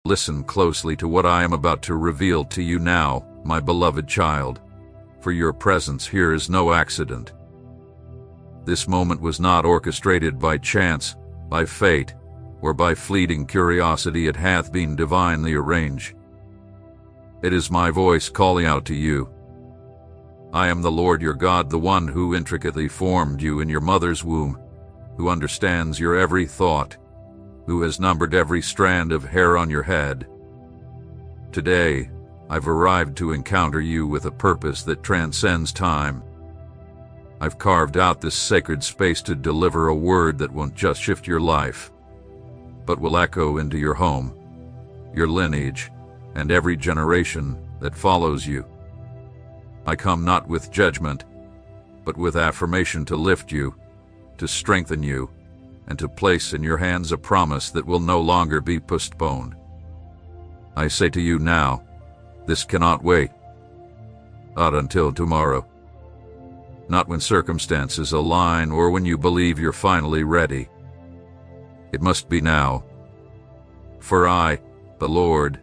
Listen closely to what I am about to reveal to you now, my beloved child, for your presence here is no accident. This moment was not orchestrated by chance, by fate, or by fleeting curiosity. It hath been divinely arranged. It is my voice calling out to you. I am the Lord your God, the one who intricately formed you in your mother's womb, who understands your every thought, who has numbered every strand of hair on your head. Today, I've arrived to encounter you with a purpose that transcends time. I've carved out this sacred space to deliver a word that won't just shift your life, but will echo into your home, your lineage, and every generation that follows you. I come not with judgment, but with affirmation to lift you, to strengthen you, and to place in your hands a promise that will no longer be postponed. I say to you now, this cannot wait. Not until tomorrow. Not when circumstances align or when you believe you're finally ready. It must be now. For I, the Lord,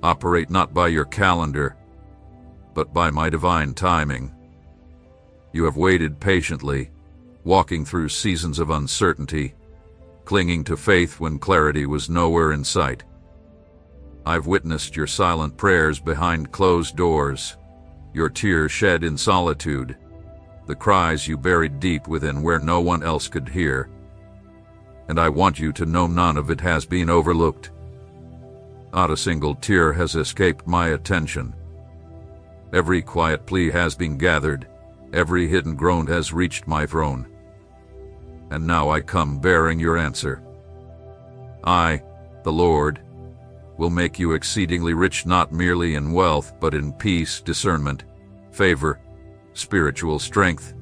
operate not by your calendar, but by my divine timing. You have waited patiently, walking through seasons of uncertainty, clinging to faith when clarity was nowhere in sight. I've witnessed your silent prayers behind closed doors, your tears shed in solitude, the cries you buried deep within where no one else could hear. And I want you to know none of it has been overlooked. Not a single tear has escaped my attention. Every quiet plea has been gathered, every hidden groan has reached my throne. And now I come bearing your answer. I, the Lord, will make you exceedingly rich, not merely in wealth, but in peace, discernment, favor, spiritual strength,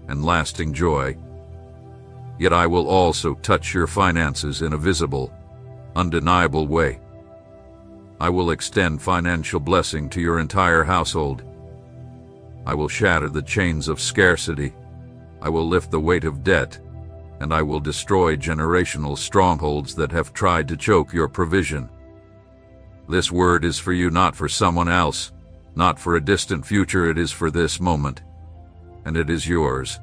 and lasting joy. Yet I will also touch your finances in a visible, undeniable way. I will extend financial blessing to your entire household. I will shatter the chains of scarcity. I will lift the weight of debt, and I will destroy generational strongholds that have tried to choke your provision. This word is for you, not for someone else, not for a distant future. It is for this moment, and it is yours.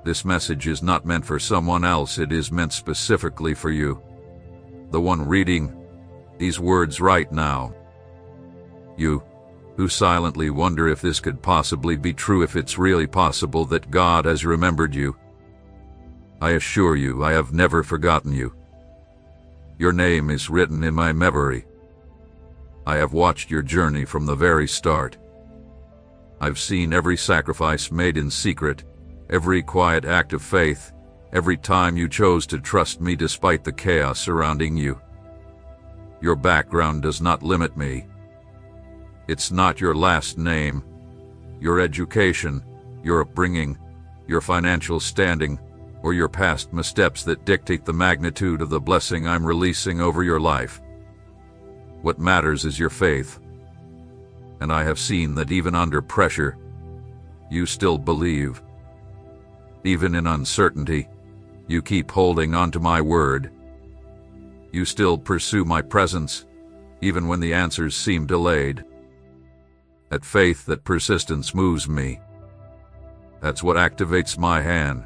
This message is not meant for someone else. It is meant specifically for you, the one reading these words right now. You, who silently wonder if this could possibly be true, if it's really possible that God has remembered you. I assure you, I have never forgotten you. Your name is written in my memory. I have watched your journey from the very start. I've seen every sacrifice made in secret, every quiet act of faith, every time you chose to trust me despite the chaos surrounding you. Your background does not limit me. It's not your last name, your education, your upbringing, your financial standing, or your past missteps that dictate the magnitude of the blessing I'm releasing over your life. What matters is your faith. And I have seen that even under pressure, you still believe. Even in uncertainty, you keep holding on to my word. You still pursue my presence, even when the answers seem delayed. That faith, that persistence moves me. That's what activates my hand.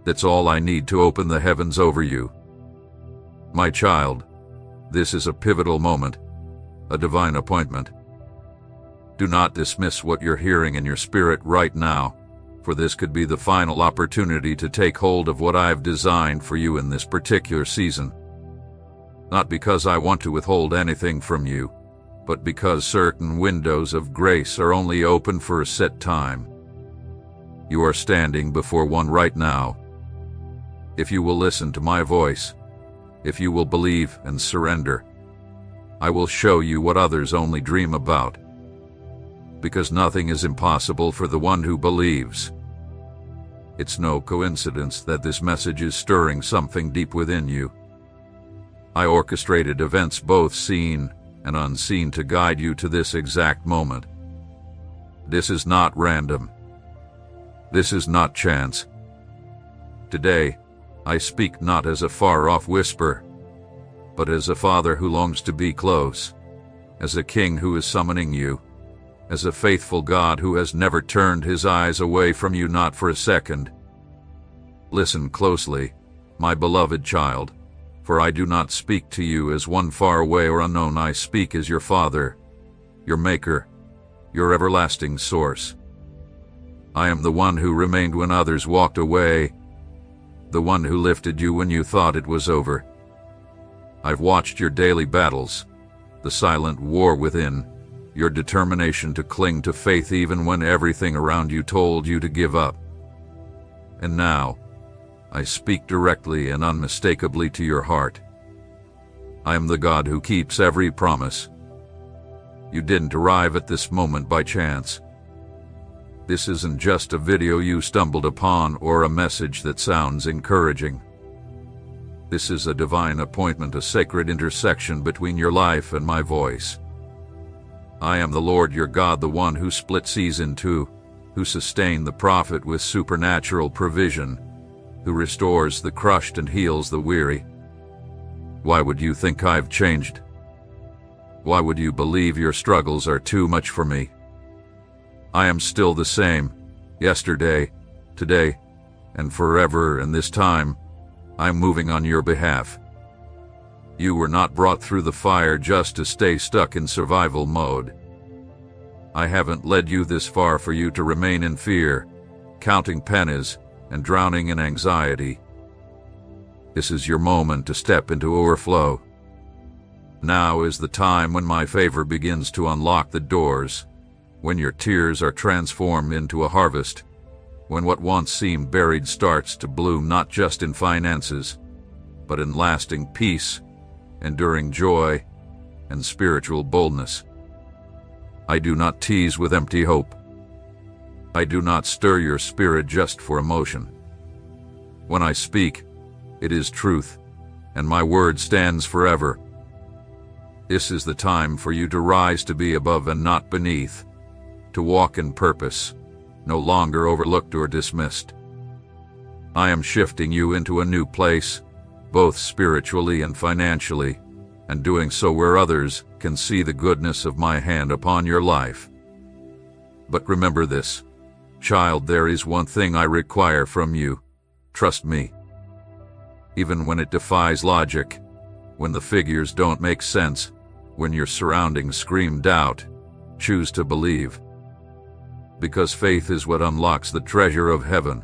That's all I need to open the heavens over you. My child, this is a pivotal moment, a divine appointment. Do not dismiss what you're hearing in your spirit right now, for this could be the final opportunity to take hold of what I've designed for you in this particular season. Not because I want to withhold anything from you, but because certain windows of grace are only open for a set time. You are standing before one right now. If you will listen to my voice, if you will believe and surrender, I will show you what others only dream about. Because nothing is impossible for the one who believes. It's no coincidence that this message is stirring something deep within you. I orchestrated events both seen and unseen to guide you to this exact moment. This is not random. This is not chance. Today, I speak not as a far-off whisper, but as a father who longs to be close, as a king who is summoning you, as a faithful God who has never turned his eyes away from you, not for a second. Listen closely, my beloved child, for I do not speak to you as one far away or unknown. I speak as your Father, your Maker, your everlasting source. I am the one who remained when others walked away, the one who lifted you when you thought it was over. I've watched your daily battles, the silent war within, your determination to cling to faith even when everything around you told you to give up. And now, I speak directly and unmistakably to your heart. I am the God who keeps every promise. You didn't arrive at this moment by chance. This isn't just a video you stumbled upon or a message that sounds encouraging. This is a divine appointment, a sacred intersection between your life and my voice. I am the Lord your God, the one who split seas in two, who sustained the prophet with supernatural provision, who restores the crushed and heals the weary. Why would you think I've changed? Why would you believe your struggles are too much for me? I am still the same, yesterday, today, and forever, and this time, I'm moving on your behalf. You were not brought through the fire just to stay stuck in survival mode. I haven't led you this far for you to remain in fear, counting pennies, and drowning in anxiety. This is your moment to step into overflow. Now is the time when my favor begins to unlock the doors, when your tears are transformed into a harvest, when what once seemed buried starts to bloom, not just in finances, but in lasting peace, enduring joy, and spiritual boldness. I do not tease with empty hope. I do not stir your spirit just for emotion. When I speak, it is truth, and my word stands forever. This is the time for you to rise, to be above and not beneath, to walk in purpose, no longer overlooked or dismissed. I am shifting you into a new place, both spiritually and financially, and doing so where others can see the goodness of my hand upon your life. But remember this, child, there is one thing I require from you. Trust me. Even when it defies logic, when the figures don't make sense, when your surroundings scream doubt, choose to believe. Because faith is what unlocks the treasure of heaven.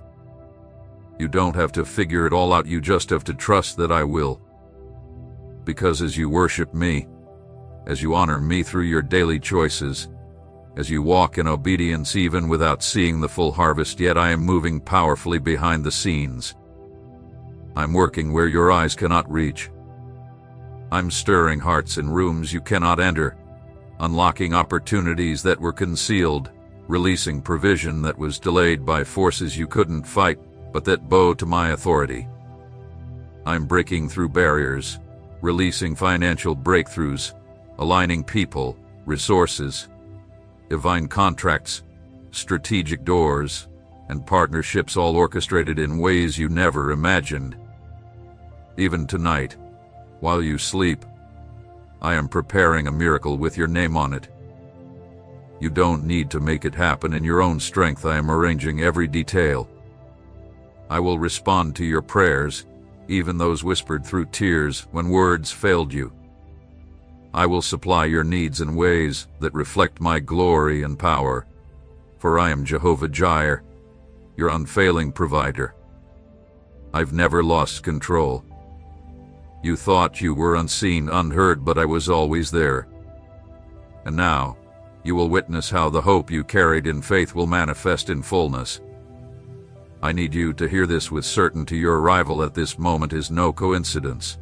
You don't have to figure it all out, you just have to trust that I will. Because as you worship me, as you honor me through your daily choices, as you walk in obedience even without seeing the full harvest yet, I am moving powerfully behind the scenes. I'm working where your eyes cannot reach. I'm stirring hearts in rooms you cannot enter, unlocking opportunities that were concealed, releasing provision that was delayed by forces you couldn't fight, but that bow to my authority. I'm breaking through barriers, releasing financial breakthroughs, aligning people, resources, divine contracts, strategic doors, and partnerships, all orchestrated in ways you never imagined. Even tonight, while you sleep, I am preparing a miracle with your name on it. You don't need to make it happen in your own strength. I am arranging every detail. I will respond to your prayers, even those whispered through tears when words failed you. I will supply your needs in ways that reflect my glory and power, for I am Jehovah Jireh, your unfailing provider. I've never lost control. You thought you were unseen, unheard, but I was always there. And now, you will witness how the hope you carried in faith will manifest in fullness. I need you to hear this with certainty. Your arrival at this moment is no coincidence.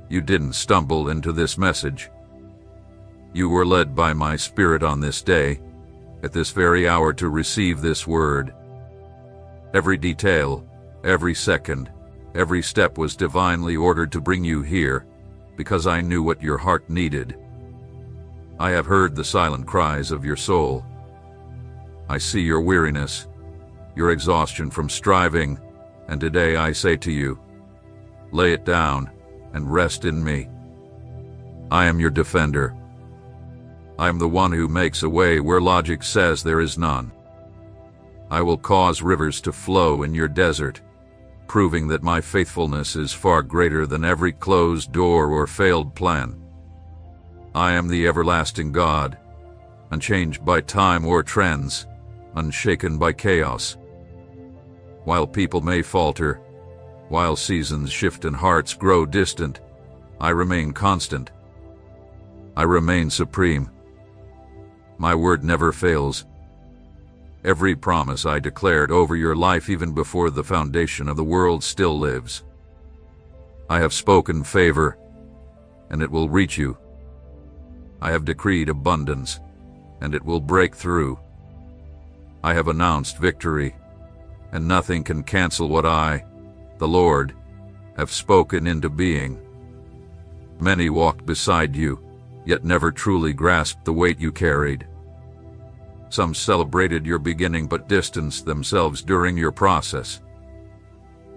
You didn't stumble into this message. You were led by my Spirit on this day, at this very hour, to receive this word. Every detail, every second, every step was divinely ordered to bring you here, because I knew what your heart needed. I have heard the silent cries of your soul. I see your weariness, your exhaustion from striving, and today I say to you, lay it down, and rest in me. I am your defender. I am the one who makes a way where logic says there is none. I will cause rivers to flow in your desert, proving that my faithfulness is far greater than every closed door or failed plan. I am the everlasting God, unchanged by time or trends, unshaken by chaos. While people may falter, while seasons shift and hearts grow distant, I remain constant. I remain supreme. My word never fails. Every promise I declared over your life even before the foundation of the world still lives. I have spoken favor, and it will reach you. I have decreed abundance, and it will break through. I have announced victory, and nothing can cancel what I, the Lord, have spoken into being. Many walked beside you, yet never truly grasped the weight you carried. Some celebrated your beginning but distanced themselves during your process.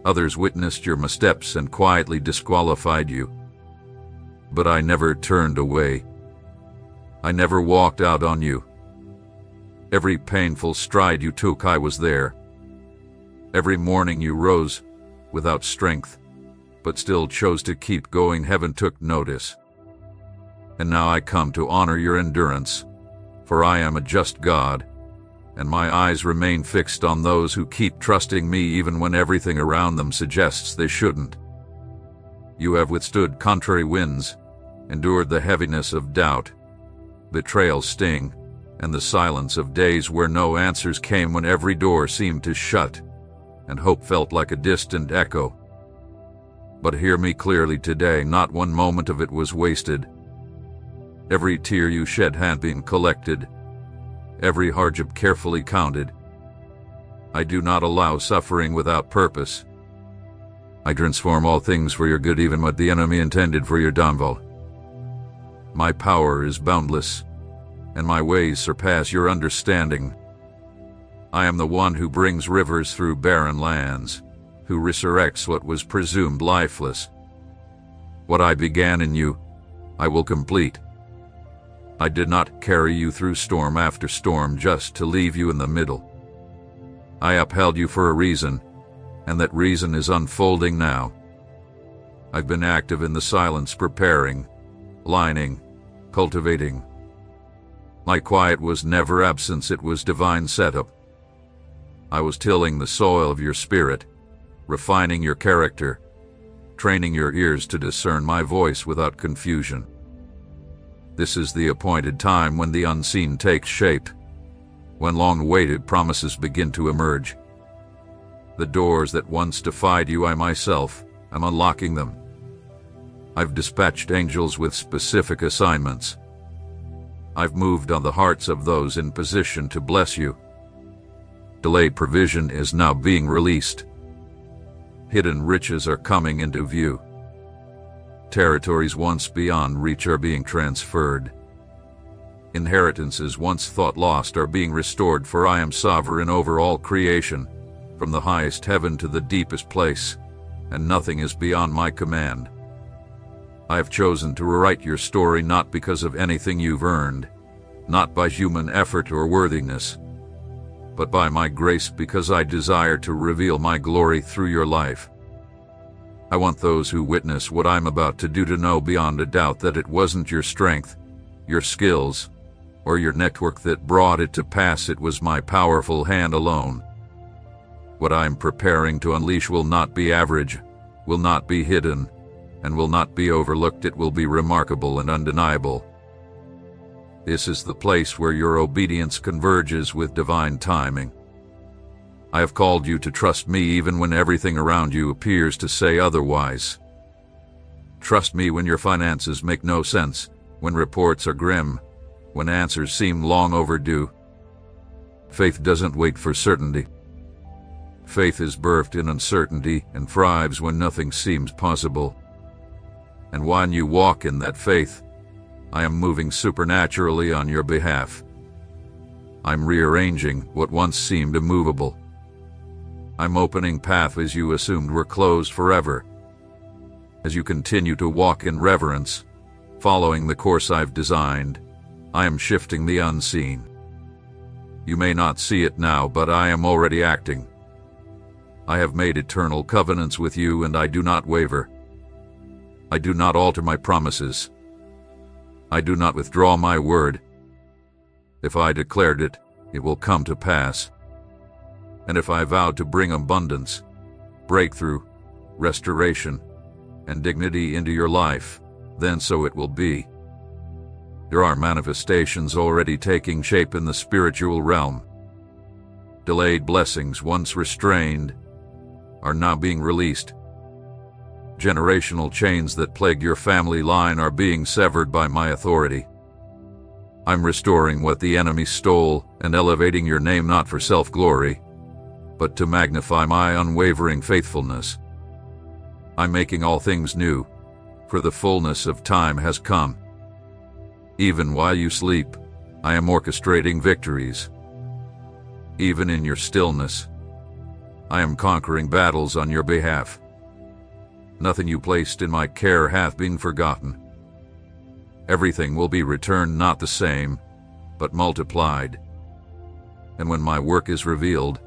Others witnessed your missteps and quietly disqualified you. But I never turned away. I never walked out on you. Every painful stride you took, I was there. Every morning you rose, without strength, but still chose to keep going. Heaven took notice. And now I come to honor your endurance, for I am a just God, and my eyes remain fixed on those who keep trusting me even when everything around them suggests they shouldn't. You have withstood contrary winds, endured the heaviness of doubt, betrayal's sting, and the silence of days where no answers came, when every door seemed to shut, and hope felt like a distant echo. But hear me clearly today, not one moment of it was wasted. Every tear you shed had been collected, every hardship carefully counted. I do not allow suffering without purpose. I transform all things for your good, even what the enemy intended for your downfall. My power is boundless, and my ways surpass your understanding. I am the one who brings rivers through barren lands, who resurrects what was presumed lifeless. What I began in you, I will complete. I did not carry you through storm after storm just to leave you in the middle. I upheld you for a reason, and that reason is unfolding now. I've been active in the silence, preparing, lining, cultivating. My quiet was never absence, it was divine setup. I was tilling the soil of your spirit, refining your character, training your ears to discern my voice without confusion. This is the appointed time when the unseen takes shape, when long-awaited promises begin to emerge. The doors that once defied you, I myself am unlocking them. I've dispatched angels with specific assignments. I've moved on the hearts of those in position to bless you. Delayed provision is now being released. Hidden riches are coming into view. Territories once beyond reach are being transferred. Inheritances once thought lost are being restored, for I am sovereign over all creation, from the highest heaven to the deepest place, and nothing is beyond my command. I have chosen to rewrite your story not because of anything you've earned, not by human effort or worthiness, but by my grace, because I desire to reveal my glory through your life. I want those who witness what I'm about to do to know beyond a doubt that it wasn't your strength, your skills, or your network that brought it to pass. It was my powerful hand alone. What I'm preparing to unleash will not be average, will not be hidden, and will not be overlooked. It will be remarkable and undeniable. This is the place where your obedience converges with divine timing. I have called you to trust me even when everything around you appears to say otherwise. Trust me when your finances make no sense, when reports are grim, when answers seem long overdue. Faith doesn't wait for certainty. Faith is birthed in uncertainty and thrives when nothing seems possible. And when you walk in that faith, I am moving supernaturally on your behalf. I'm rearranging what once seemed immovable. I'm opening pathways you assumed were closed forever. As you continue to walk in reverence, following the course I've designed, I am shifting the unseen. You may not see it now, but I am already acting. I have made eternal covenants with you, and I do not waver. I do not alter my promises. I do not withdraw my word. If I declared it, it will come to pass. And if I vowed to bring abundance, breakthrough, restoration, and dignity into your life, then so it will be. There are manifestations already taking shape in the spiritual realm. Delayed blessings, once restrained, are now being released. Generational chains that plagued your family line are being severed by my authority. I'm restoring what the enemy stole and elevating your name not for self-glory, but to magnify my unwavering faithfulness. I'm making all things new, for the fullness of time has come. Even while you sleep, I am orchestrating victories. Even in your stillness, I am conquering battles on your behalf. Nothing you placed in my care hath been forgotten. Everything will be returned not the same, but multiplied. And when my work is revealed,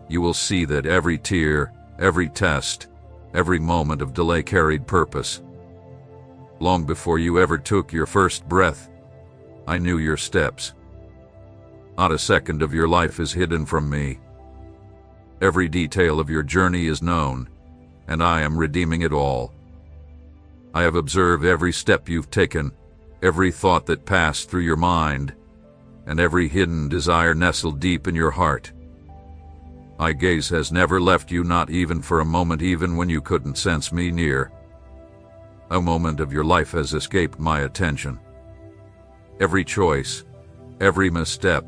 you will see that every tear, every test, every moment of delay carried purpose. Long before you ever took your first breath, I knew your steps. Not a second of your life is hidden from me. Every detail of your journey is known, and I am redeeming it all. I have observed every step you've taken, every thought that passed through your mind, and every hidden desire nestled deep in your heart. My gaze has never left you, not even for a moment, even when you couldn't sense me near. No moment of your life has escaped my attention. Every choice, every misstep,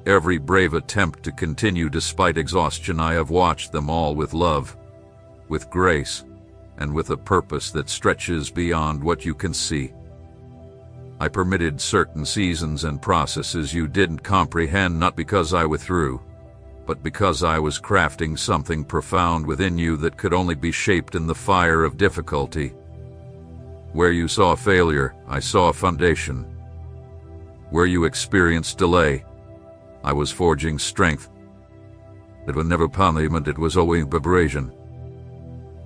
every brave attempt to continue despite exhaustion, I have watched them all with love, with grace, and with a purpose that stretches beyond what you can see. I permitted certain seasons and processes you didn't comprehend, not because I withdrew, but because I was crafting something profound within you that could only be shaped in the fire of difficulty. Where you saw failure, I saw a foundation. Where you experienced delay, I was forging strength. It was never punishment, it was always preparation.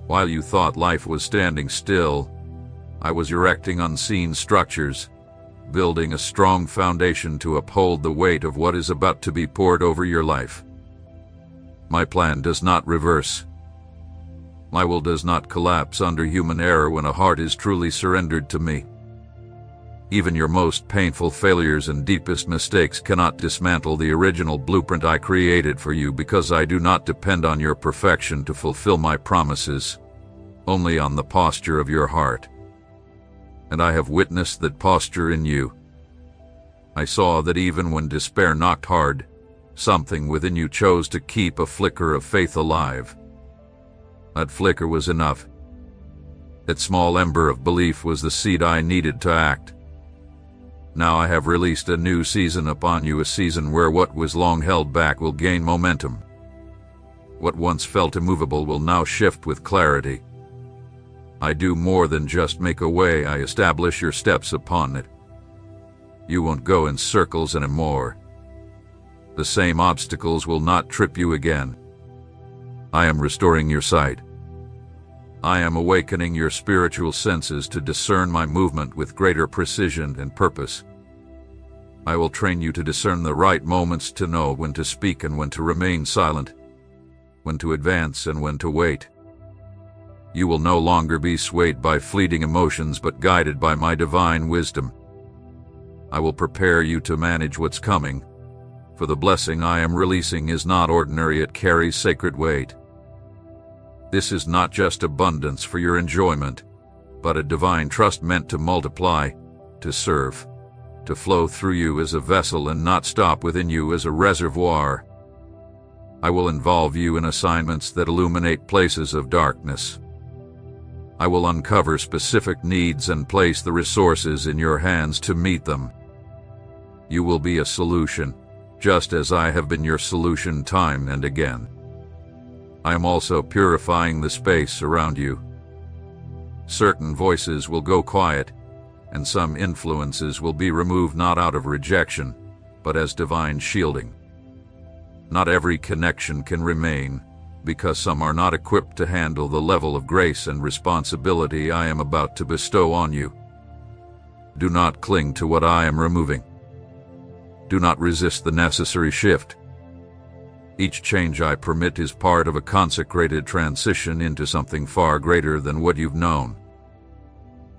While you thought life was standing still, I was erecting unseen structures, building a strong foundation to uphold the weight of what is about to be poured over your life. My plan does not reverse. My will does not collapse under human error when a heart is truly surrendered to me. Even your most painful failures and deepest mistakes cannot dismantle the original blueprint I created for you, because I do not depend on your perfection to fulfill my promises, only on the posture of your heart. And I have witnessed that posture in you. I saw that even when despair knocked hard, something within you chose to keep a flicker of faith alive. That flicker was enough. That small ember of belief was the seed I needed to act. Now I have released a new season upon you, a season where what was long held back will gain momentum. What once felt immovable will now shift with clarity. I do more than just make a way, I establish your steps upon it. You won't go in circles anymore. The same obstacles will not trip you again. I am restoring your sight. I am awakening your spiritual senses to discern my movement with greater precision and purpose. I will train you to discern the right moments, to know when to speak and when to remain silent, when to advance and when to wait. You will no longer be swayed by fleeting emotions, but guided by my divine wisdom. I will prepare you to manage what's coming, for the blessing I am releasing is not ordinary, it carries sacred weight. This is not just abundance for your enjoyment, but a divine trust meant to multiply, to serve, to flow through you as a vessel and not stop within you as a reservoir. I will involve you in assignments that illuminate places of darkness. I will uncover specific needs and place the resources in your hands to meet them. You will be a solution, just as I have been your solution time and again. I am also purifying the space around you. Certain voices will go quiet, and some influences will be removed not out of rejection, but as divine shielding. Not every connection can remain, because some are not equipped to handle the level of grace and responsibility I am about to bestow on you. Do not cling to what I am removing. Do not resist the necessary shift. Each change I permit is part of a consecrated transition into something far greater than what you've known.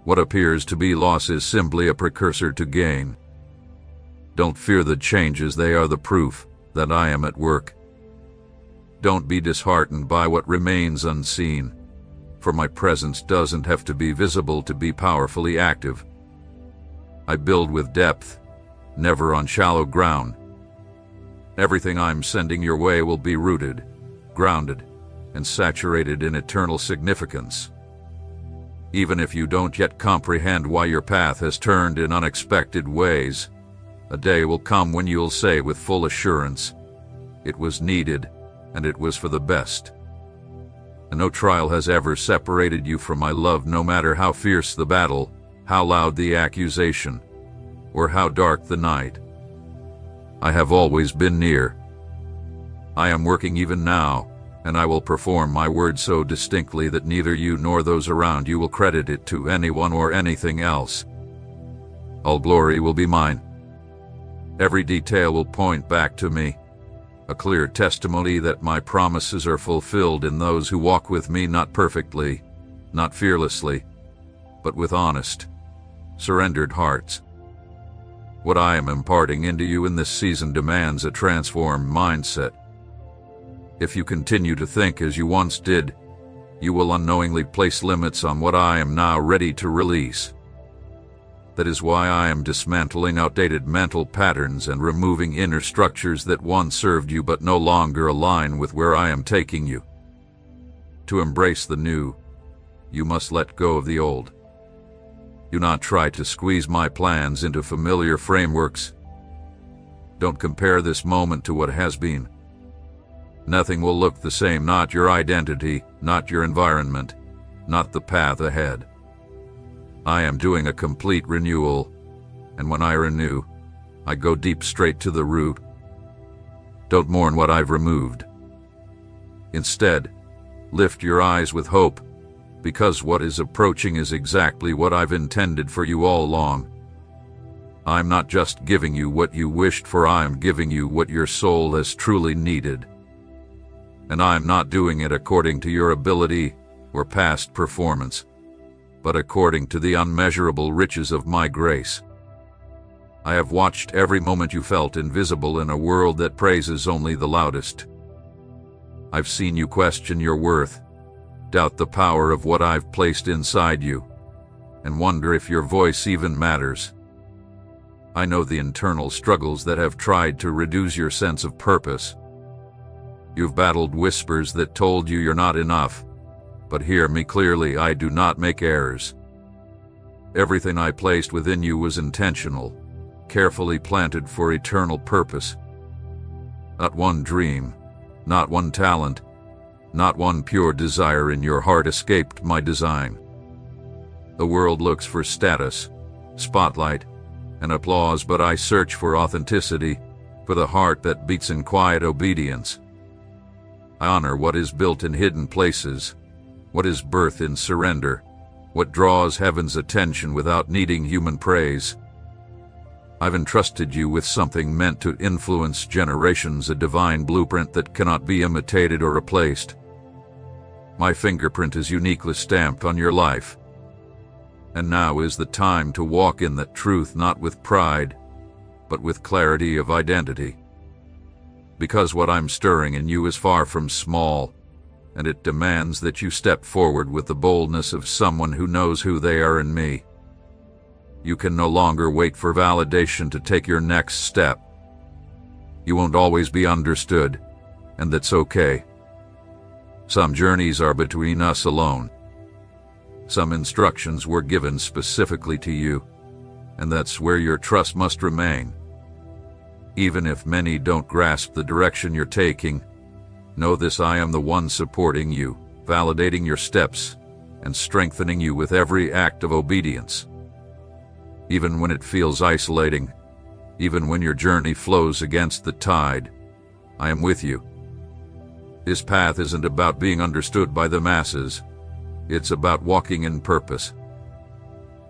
What appears to be loss is simply a precursor to gain. Don't fear the changes, they are the proof that I am at work. Don't be disheartened by what remains unseen, for my presence doesn't have to be visible to be powerfully active. I build with depth, never on shallow ground. Everything I'm sending your way will be rooted, grounded, and saturated in eternal significance. Even if you don't yet comprehend why your path has turned in unexpected ways, a day will come when you'll say with full assurance, "It was needed, and it was for the best." And no trial has ever separated you from my love, no matter how fierce the battle, how loud the accusation, or how dark the night. I have always been near. I am working even now, and I will perform my word so distinctly that neither you nor those around you will credit it to anyone or anything else. All glory will be mine. Every detail will point back to me, a clear testimony that my promises are fulfilled in those who walk with me, not perfectly, not fearlessly, but with honest, surrendered hearts. What I am imparting into you in this season demands a transformed mindset. If you continue to think as you once did, you will unknowingly place limits on what I am now ready to release. That is why I am dismantling outdated mental patterns and removing inner structures that once served you but no longer align with where I am taking you. To embrace the new, you must let go of the old. Do not try to squeeze my plans into familiar frameworks. Don't compare this moment to what has been. Nothing will look the same, not your identity, not your environment, not the path ahead. I am doing a complete renewal, and when I renew, I go deep straight to the root. Don't mourn what I've removed. Instead, lift your eyes with hope, because what is approaching is exactly what I've intended for you all along. I'm not just giving you what you wished for, I'm giving you what your soul has truly needed. And I'm not doing it according to your ability or past performance, but according to the unmeasurable riches of my grace. I have watched every moment you felt invisible in a world that praises only the loudest. I've seen you question your worth, doubt the power of what I've placed inside you, and wonder if your voice even matters. I know the internal struggles that have tried to reduce your sense of purpose. You've battled whispers that told you you're not enough, but hear me clearly, I do not make errors. Everything I placed within you was intentional, carefully planted for eternal purpose. Not one dream, not one talent, not one pure desire in your heart escaped my design. The world looks for status, spotlight, and applause, but I search for authenticity, for the heart that beats in quiet obedience. I honor what is built in hidden places, what is birthed in surrender, what draws heaven's attention without needing human praise. I've entrusted you with something meant to influence generations, a divine blueprint that cannot be imitated or replaced. My fingerprint is uniquely stamped on your life. And now is the time to walk in that truth, not with pride, but with clarity of identity. Because what I'm stirring in you is far from small, and it demands that you step forward with the boldness of someone who knows who they are in me. You can no longer wait for validation to take your next step. You won't always be understood, and that's okay. Some journeys are between us alone. Some instructions were given specifically to you, and that's where your trust must remain. Even if many don't grasp the direction you're taking, know this: I am the one supporting you, validating your steps, and strengthening you with every act of obedience. Even when it feels isolating, even when your journey flows against the tide, I am with you. This path isn't about being understood by the masses. It's about walking in purpose.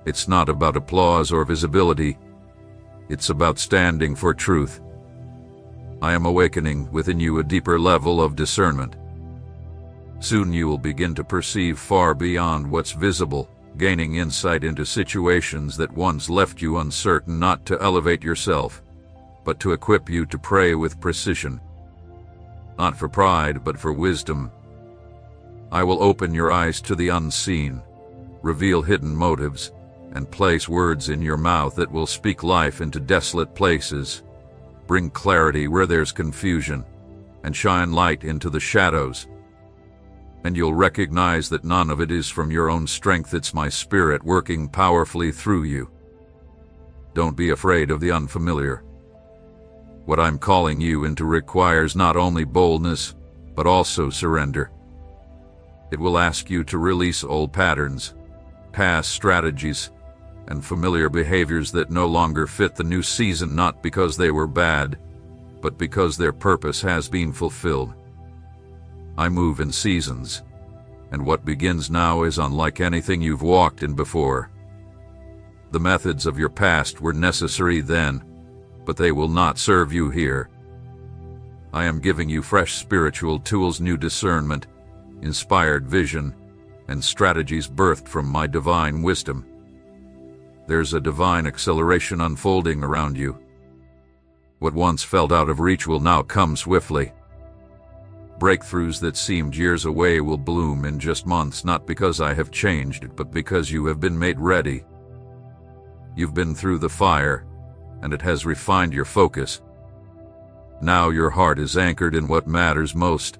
It's not about applause or visibility. It's about standing for truth. I am awakening within you a deeper level of discernment. Soon you will begin to perceive far beyond what's visible, gaining insight into situations that once left you uncertain, not to elevate yourself, but to equip you to pray with precision. Not for pride, but for wisdom. I will open your eyes to the unseen, reveal hidden motives, and place words in your mouth that will speak life into desolate places, bring clarity where there's confusion, and shine light into the shadows. And you'll recognize that none of it is from your own strength. It's my Spirit working powerfully through you. Don't be afraid of the unfamiliar. What I'm calling you into requires not only boldness, but also surrender. It will ask you to release old patterns, past strategies, and familiar behaviors that no longer fit the new season, not because they were bad, but because their purpose has been fulfilled. I move in seasons, and what begins now is unlike anything you've walked in before. The methods of your past were necessary then, but they will not serve you here. I am giving you fresh spiritual tools, new discernment, inspired vision, and strategies birthed from my divine wisdom. There's a divine acceleration unfolding around you. What once felt out of reach will now come swiftly. Breakthroughs that seemed years away will bloom in just months, not because I have changed, but because you have been made ready. You've been through the fire, and it has refined your focus. Now your heart is anchored in what matters most.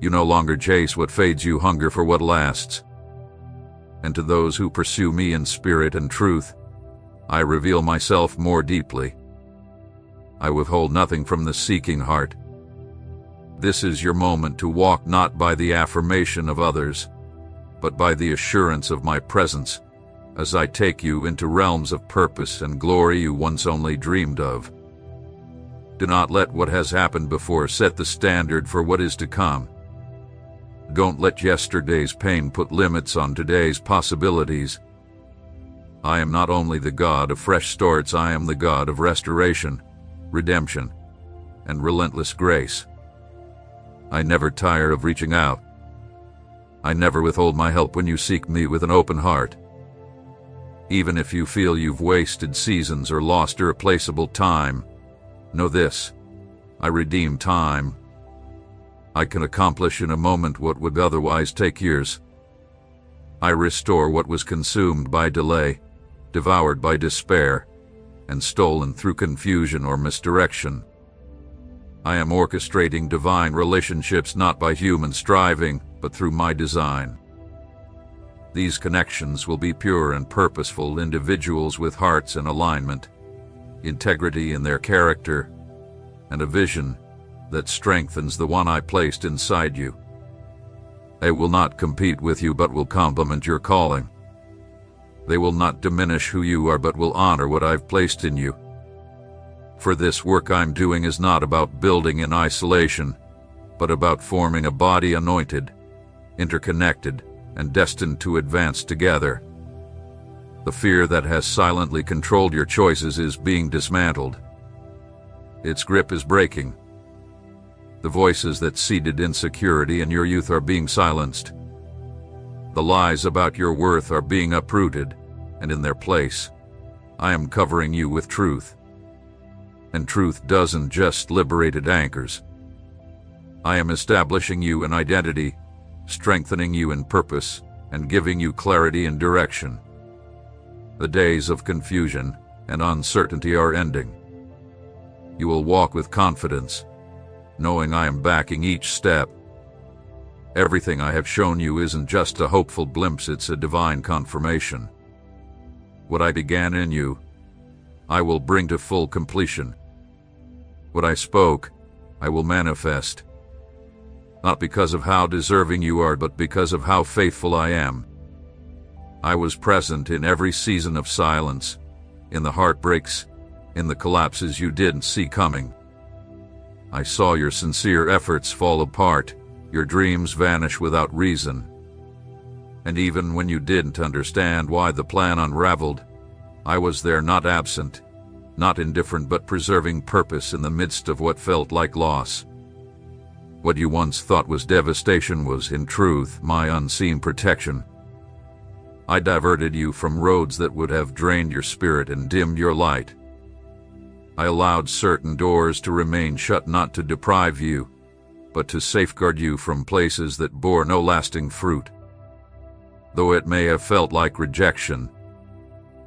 You no longer chase what fades, you hunger for what lasts. And to those who pursue me in spirit and truth, I reveal myself more deeply. I withhold nothing from the seeking heart. This is your moment to walk not by the affirmation of others, but by the assurance of my presence, as I take you into realms of purpose and glory you once only dreamed of. Do not let what has happened before set the standard for what is to come. Don't let yesterday's pain put limits on today's possibilities. I am not only the God of fresh starts, I am the God of restoration, redemption, and relentless grace. I never tire of reaching out. I never withhold my help when you seek me with an open heart. Even if you feel you've wasted seasons or lost irreplaceable time, know this: I redeem time. I can accomplish in a moment what would otherwise take years. I restore what was consumed by delay, devoured by despair, and stolen through confusion or misdirection. I am orchestrating divine relationships not by human striving, but through my design. These connections will be pure and purposeful individuals with hearts in alignment, integrity in their character, and a vision that strengthens the one I placed inside you. They will not compete with you, but will complement your calling. They will not diminish who you are, but will honor what I've placed in you. For this work I'm doing is not about building in isolation, but about forming a body anointed, interconnected, and destined to advance together. The fear that has silently controlled your choices is being dismantled. Its grip is breaking. The voices that seeded insecurity in your youth are being silenced. The lies about your worth are being uprooted, and in their place, I am covering you with truth. And truth doesn't just liberate, it anchors. I am establishing you in identity, strengthening you in purpose, and giving you clarity and direction. The days of confusion and uncertainty are ending. You will walk with confidence, knowing I am backing each step. Everything I have shown you isn't just a hopeful glimpse, it's a divine confirmation. What I began in you, I will bring to full completion. What I spoke, I will manifest. not because of how deserving you are, but because of how faithful I am. I was present in every season of silence, in the heartbreaks, in the collapses you didn't see coming. I saw your sincere efforts fall apart, your dreams vanish without reason. And even when you didn't understand why the plan unraveled, I was there, not absent, not indifferent, but preserving purpose in the midst of what felt like loss. What you once thought was devastation was, in truth, my unseen protection. I diverted you from roads that would have drained your spirit and dimmed your light. I allowed certain doors to remain shut, not to deprive you, but to safeguard you from places that bore no lasting fruit. Though it may have felt like rejection,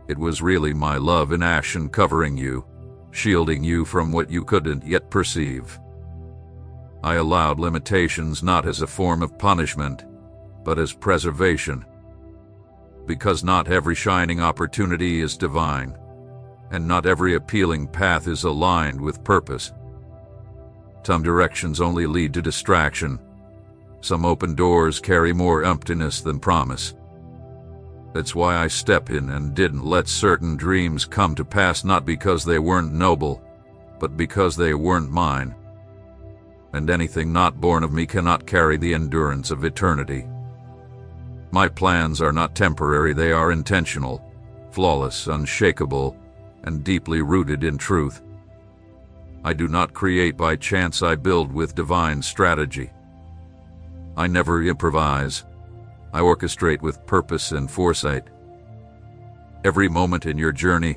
it was really my love in action, covering you, shielding you from what you couldn't yet perceive. I allowed limitations not as a form of punishment, but as preservation. Because not every shining opportunity is divine, and not every appealing path is aligned with purpose. Some directions only lead to distraction. Some open doors carry more emptiness than promise. That's why I step in and didn't let certain dreams come to pass, not because they weren't noble, but because they weren't mine. And anything not born of me cannot carry the endurance of eternity. My plans are not temporary, they are intentional, flawless, unshakable, and deeply rooted in truth. I do not create by chance, I build with divine strategy. I never improvise. I orchestrate with purpose and foresight. Every moment in your journey,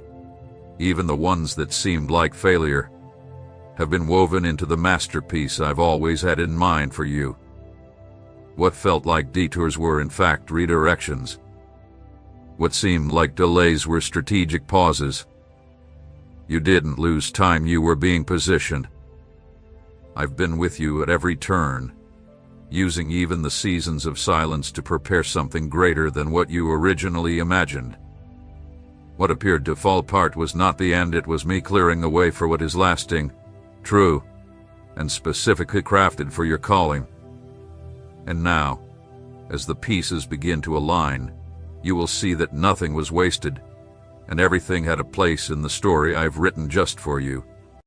even the ones that seemed like failure, have been woven into the masterpiece I've always had in mind for you. What felt like detours were in fact redirections. What seemed like delays were strategic pauses. You didn't lose time, you were being positioned. I've been with you at every turn, using even the seasons of silence to prepare something greater than what you originally imagined. What appeared to fall apart was not the end, it was me clearing the way for what is lasting, true, and specifically crafted for your calling. And now, as the pieces begin to align, you will see that nothing was wasted, and everything had a place in the story I've written just for you.